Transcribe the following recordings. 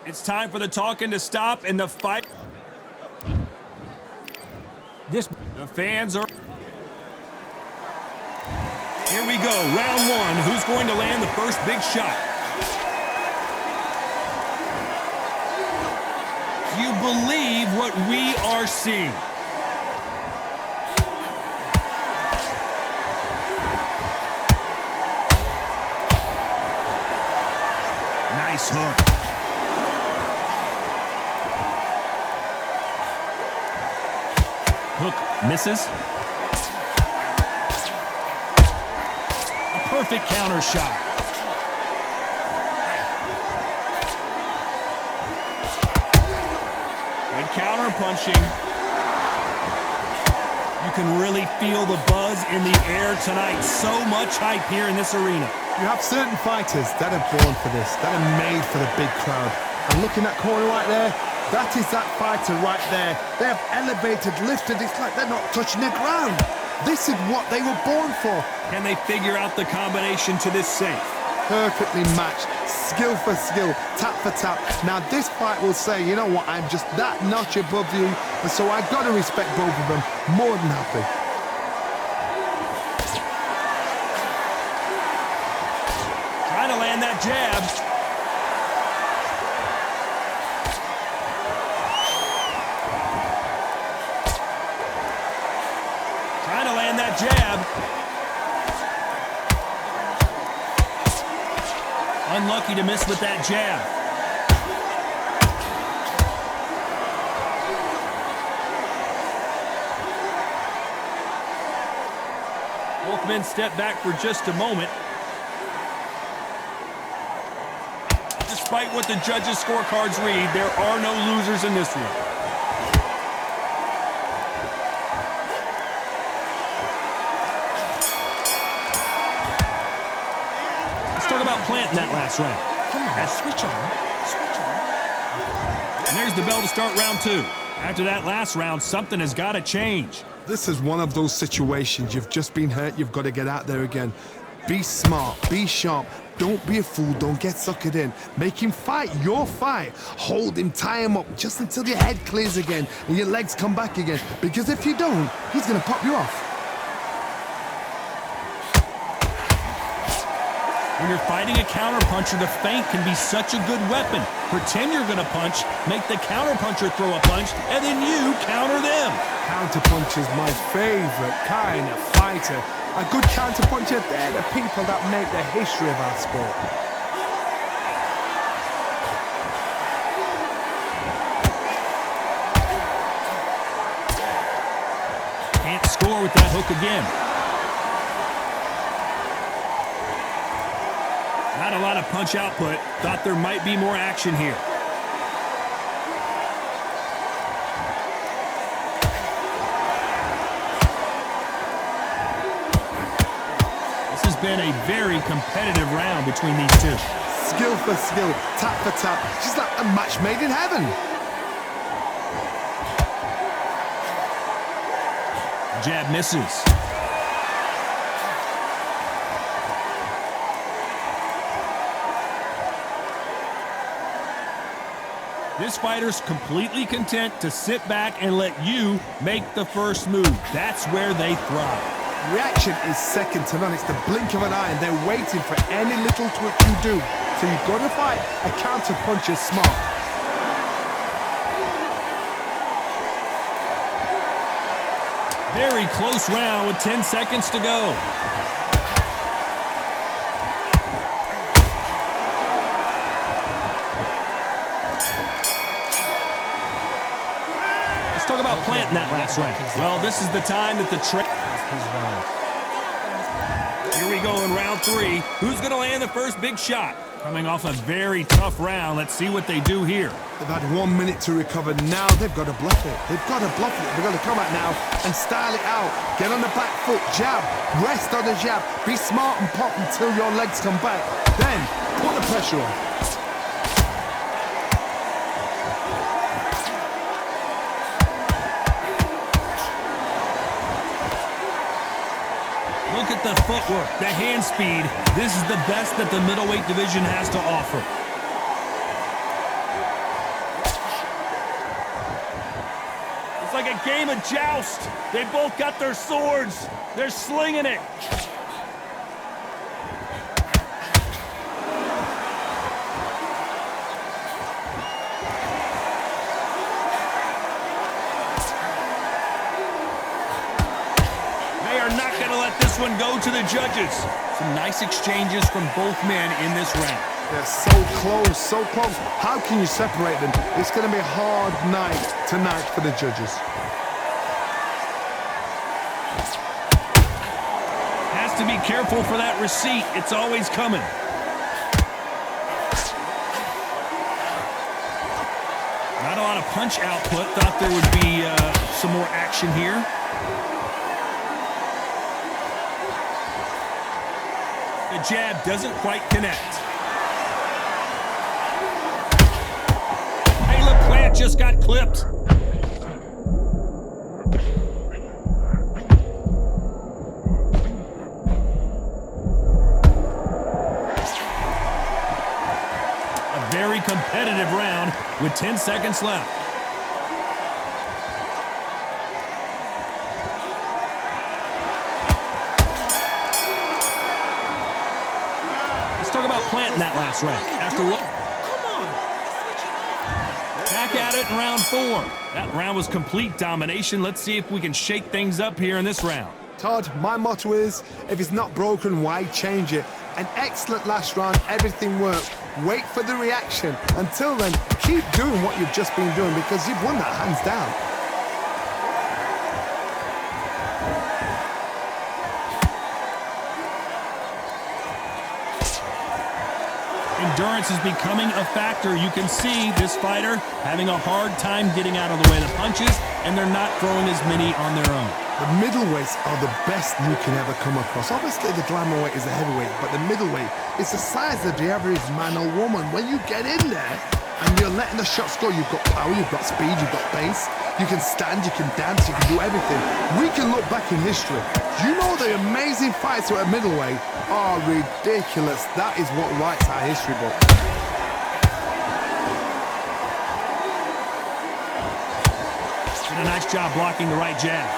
It's time for the talking to stop and the fight. The fans are... Here we go, round one. Who's going to land the first big shot? Do you believe what we are seeing? Nice hook. Hook misses. A perfect counter shot. Good counter punching. You can really feel the buzz in the air tonight. So much hype here in this arena. You have certain fighters that are born for this, that are made for the big crowd. And looking at that corner right there, that is that fighter right there. They have elevated, lifted, it's like they're not touching the ground. This is what they were born for. Can they figure out the combination to this safe? Perfectly matched, skill for skill, tap for tap. Now this fight will say, you know what, I'm just that notch above you, and so I've got to respect both of them more than happy. Trying to land that jab. Trying to land that jab. Unlucky to miss with that jab. Both men step back for just a moment. Despite what the judges' scorecards read, there are no losers in this one. Let's talk about planting that last round. Come on, switch on. And there's the bell to start round two. After that last round, something has got to change. This is one of those situations. You've just been hurt, you've got to get out there again. Be smart, be sharp. Don't be a fool, don't get suckered in. Make him fight your fight. Hold him, tie him up, just until your head clears again and your legs come back again. Because if you don't, he's gonna pop you off. When you're fighting a counterpuncher, the feint can be such a good weapon. Pretend you're gonna punch, make the counterpuncher throw a punch, and then you counter them. Counterpunch is my favorite kind of fighter. A good counterpuncher, they're the people that make the history of our sport. Can't score with that hook again. Not a lot of punch output. Thought there might be more action here. Been a very competitive round between these two. Skill for skill, tap for tap. She's like a match made in heaven. Jab misses. This fighter's completely content to sit back and let you make the first move. That's where they thrive. Reaction is second to none. It's the blink of an eye, and they're waiting for any little twitch you do. So you've got to fight a counter puncher smart. Very close round with 10 seconds to go. Let's talk about planting that last round. Well, this is the time that the Here we go in round three. Who's going to land the first big shot? Coming off a very tough round. Let's see what they do here. They've had 1 minute to recover. Now they've got to bluff it. They've got to bluff it. They've got to come out now and style it out. Get on the back foot, jab, rest on the jab. Be smart and pop until your legs come back. Then put the pressure on. Look at the footwork, the hand speed. This is the best that the middleweight division has to offer. It's like a game of joust. They both got their swords. They're slinging it. This one go to the judges. Some nice exchanges from both men in this round. They're so close, so close. How can you separate them? It's going to be a hard night tonight for the judges. Has to be careful for that receipt. It's always coming. Not a lot of punch output. Thought there would be some more action here. The jab doesn't quite connect. Caleb Plant just got clipped. A very competitive round with 10 seconds left. Talk about Plant in that last round. After what? Back at it in round 4. That round was complete domination. Let's see if we can shake things up here in this round. Todd, my motto is, if it's not broken, why change it? An excellent last round, everything worked. Wait for the reaction. Until then, keep doing what you've just been doing because you've won that hands down. Endurance is becoming a factor. You can see this fighter having a hard time getting out of the way of the punches, and they're not throwing as many on their own. The middleweights are the best you can ever come across. Obviously, the glamour weight is the heavyweight, but the middleweight is the size of the average man or woman. When you get in there and you're letting the shots go, you've got power, you've got speed, you've got pace. You can stand, you can dance, you can do everything. We can look back in history. You know the amazing fights at middleweight are ridiculous. That is what writes our history book. Did a nice job blocking the right jab.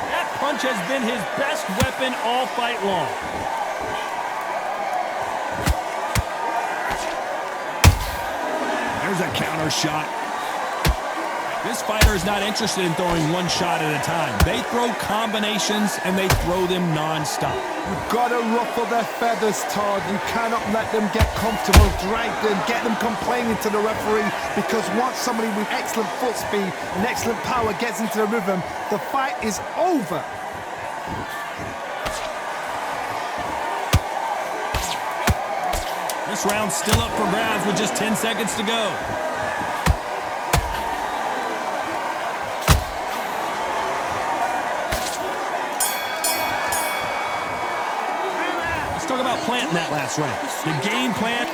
That punch has been his best weapon all fight long. There's a counter shot. This fighter is not interested in throwing one shot at a time. They throw combinations and they throw them non-stop. You've got to ruffle their feathers, Todd. You cannot let them get comfortable, drag them, get them complaining to the referee, because once somebody with excellent foot speed and excellent power gets into the rhythm, the fight is over. This round's still up for grabs with just 10 seconds to go. Let's talk about Plant in that last round. The game plan.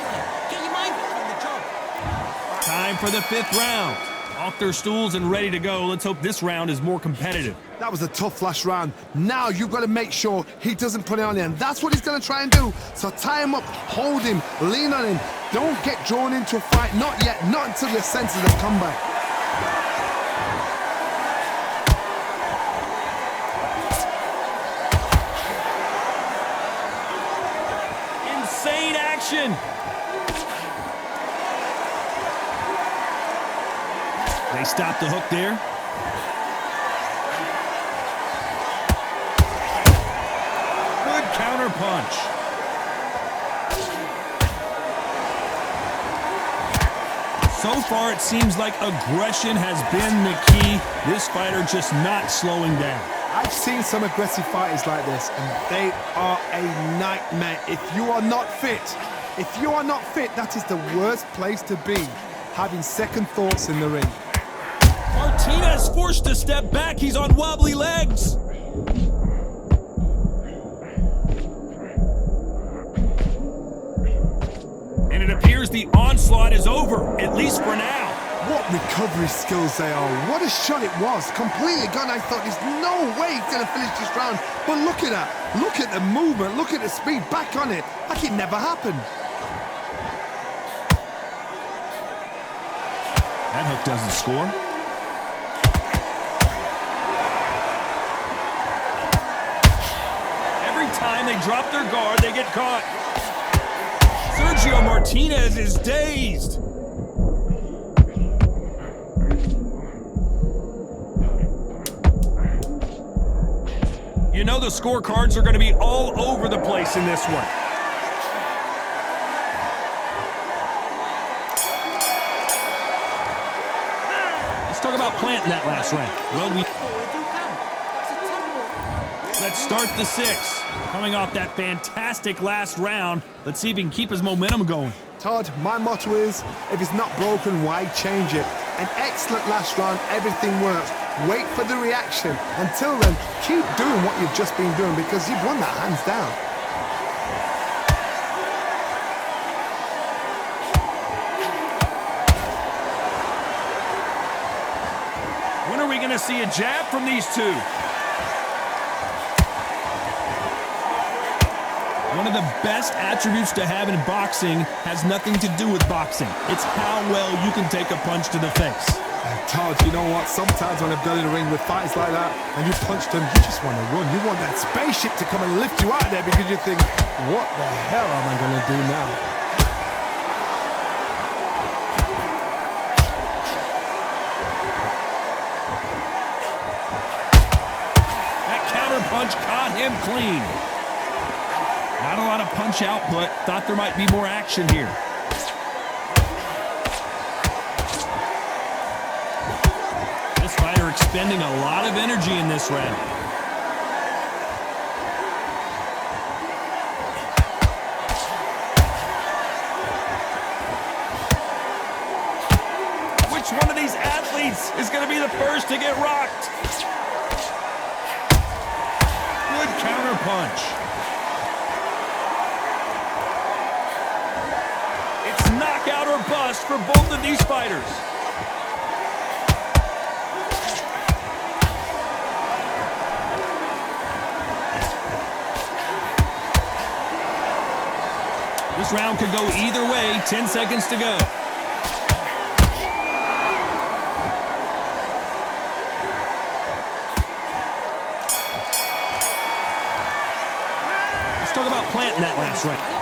Time for the 5th round. Off their stools and ready to go. Let's hope this round is more competitive. That was a tough last round. Now you've got to make sure he doesn't put it on you, and that's what he's going to try and do. So tie him up, hold him, lean on him. Don't get drawn into a fight. Not yet. Not until your senses have come back. Insane action. They stopped the hook there. Good counter punch. So far, it seems like aggression has been the key. This fighter just not slowing down. I've seen some aggressive fighters like this, and they are a nightmare. If you are not fit, that is the worst place to be, having second thoughts in the ring. Martinez forced to step back. He's on wobbly legs. And it it appears the onslaught is over, at least for now. What recovery skills they are. What a shot it was. Completely gone. I thought there's no way he's going to finish this round. But look at that. Look at the movement. Look at the speed. Back on it. Like it never happened. That hook doesn't score. Every time they drop their guard, they get caught. Sergio Martinez is dazed. You know the scorecards are going to be all over the place in this one. Let's talk about planting that last round. Well, let's start the sixth. Coming off that fantastic last round, let's see if he can keep his momentum going. Todd, my motto is, if it's not broken, why change it? An excellent last round, everything works. Wait for the reaction. Until then, keep doing what you've just been doing because you've won that hands down. When are we going to see a jab from these two? One of the best attributes to have in boxing has nothing to do with boxing. It's how well you can take a punch to the face. Todd, you know what? Sometimes when I've got in the ring with fights like that and you punch them, you just want to run. You want that spaceship to come and lift you out there because you think, what the hell am I going to do now? That counter punch caught him clean. Not a lot of punch output. Thought there might be more action here. This fighter expending a lot of energy in this round. Which one of these athletes is going to be the first to get rocked? Good counter punch. Knockout or bust for both of these fighters. This round could go either way. 10 seconds to go. Let's talk about planting that last round.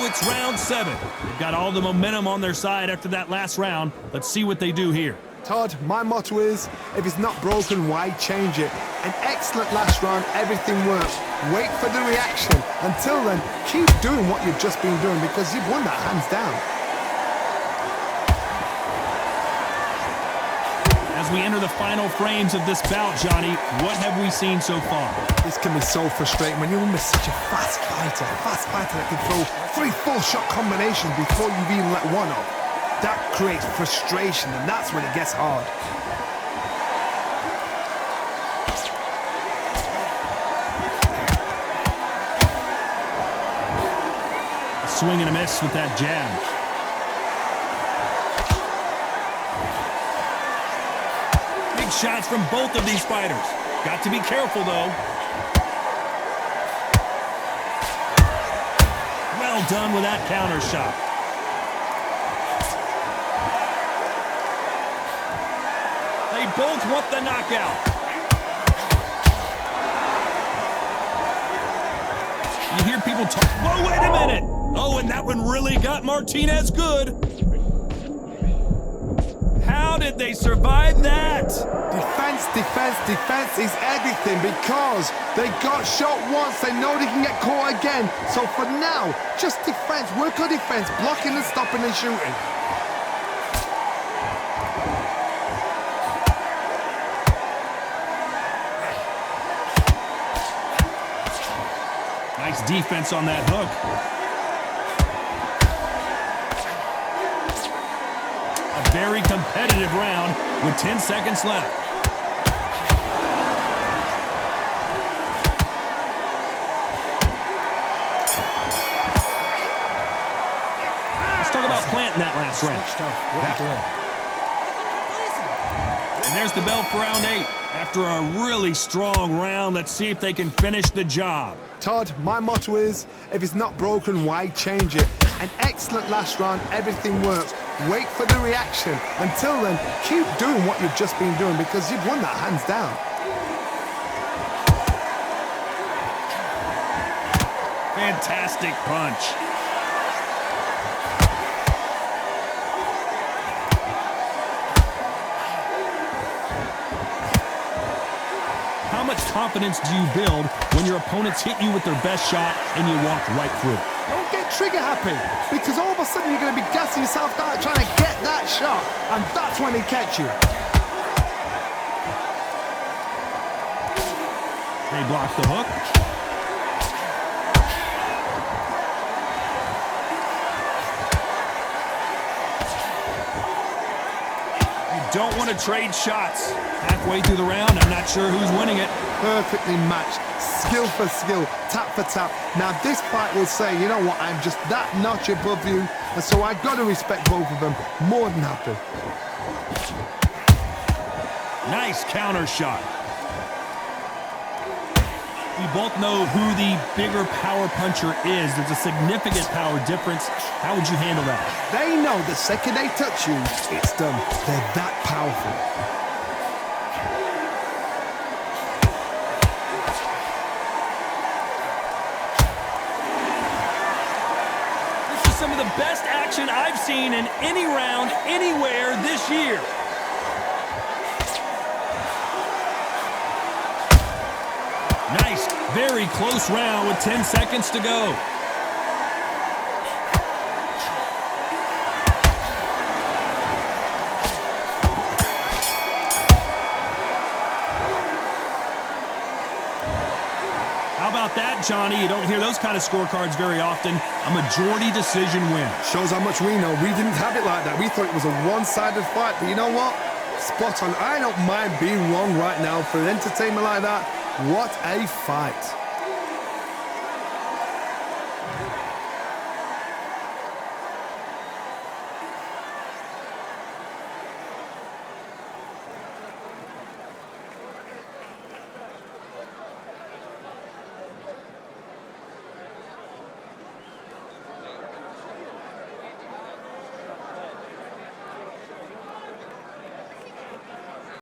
It's round 7. They've got all the momentum on their side after that last round. Let's see what they do here. Todd, my motto is, if it's not broken, why change it? An excellent last round, everything works. Wait for the reaction. Until then, keep doing what you've just been doing because you've won that hands down. As we enter the final frames of this bout, Johnny, what have we seen so far? This can be so frustrating when you're with such a fast fighter that can throw 3-4 shot combinations before you've even let one off. That creates frustration, and that's when it gets hard. A swing and a miss with that jab. Big shots from both of these fighters. Got to be careful, though. Well done with that counter shot. They both want the knockout. You hear people talk. Whoa, wait a minute. Oh, and that one really got Martinez good. How did they survive that? Defense is everything because they got shot once. They know they can get caught again. So for now, just defense. Work on defense, blocking and stopping and shooting. Nice defense on that hook. A very competitive round with 10 seconds left. Talk about planting that last round. And there's the bell for round 8. After a really strong round, let's see if they can finish the job. Todd, my motto is, if it's not broken, why change it? An excellent last round, everything works. Wait for the reaction. Until then, keep doing what you've just been doing because you've won that hands down. Fantastic punch. How much confidence do you build when your opponents hit you with their best shot and you walk right through it? Don't get trigger happy because all of a sudden you're going to be gassing yourself out trying to get that shot, and that's when they catch you. They block the hook. Don't want to trade shots. Halfway through the round, I'm not sure who's winning it. Perfectly matched, skill for skill, tap for tap. Now this fight will say, you know what, I'm just that notch above you, and so I've got to respect both of them. More than happy. Nice counter shot. We both know who the bigger power puncher is. There's a significant power difference. How would you handle that? They know the second they touch you, it's done. They're that powerful. This is some of the best action I've seen in any round, anywhere this year. Nice, very close round with 10 seconds to go. How about that, Johnny? You don't hear those kind of scorecards very often. A majority decision win. Shows how much we know. We didn't have it like that. We thought it was a one-sided fight, but you know what? Spot on. I don't mind being wrong right now for an entertainment like that. What a fight.